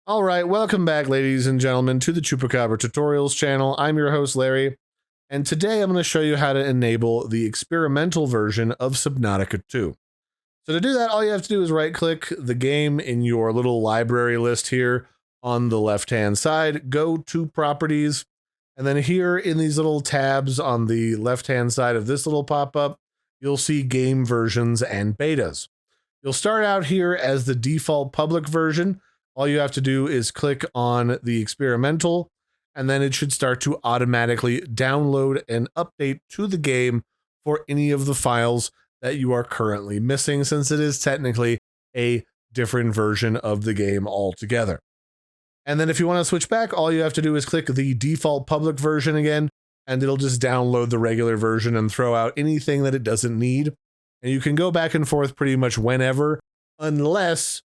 All right, welcome back, ladies and gentlemen, to the Chupacabra Tutorials channel. I'm your host, Larry, and today I'm going to show you how to enable the experimental version of Subnautica 2. So to do that, all you have to do is right-click the game in your little library list here on the left-hand side, go to Properties, and then here in these little tabs on the left-hand side of this little pop-up, you'll see Game Versions and Betas. You'll start out here as the default public version. All you have to do is click on the experimental, and then it should start to automatically download and update to the game for any of the files that you are currently missing, since it is technically a different version of the game altogether. And then if you want to switch back, all you have to do is click the default public version again, and it'll just download the regular version and throw out anything that it doesn't need. And you can go back and forth pretty much whenever, unless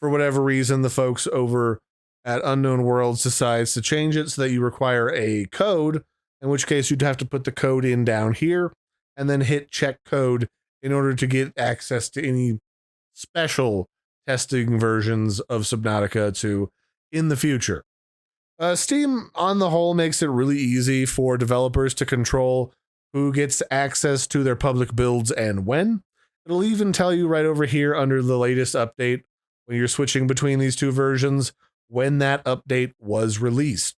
for whatever reason the folks over at Unknown Worlds decides to change it so that you require a code, in which case you'd have to put the code in down here and then hit check code in order to get access to any special testing versions of Subnautica 2 in the future. Steam, on the whole, makes it really easy for developers to control who gets access to their public builds and when. It'll even tell you right over here under the latest update, when you're switching between these two versions, when that update was released.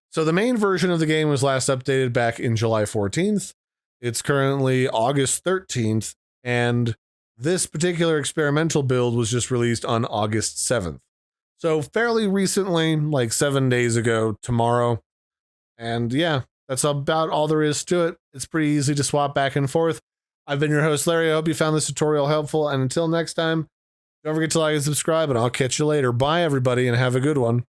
So the main version of the game was last updated back in July 14th. It's currently August 13th, and this particular experimental build was just released on August 7th. So fairly recently, like 7 days ago tomorrow. And yeah, that's about all there is to it. It's pretty easy to swap back and forth. I've been your host, Larry. I hope you found this tutorial helpful. And until next time, don't forget to like and subscribe, and I'll catch you later. Bye, everybody, and have a good one.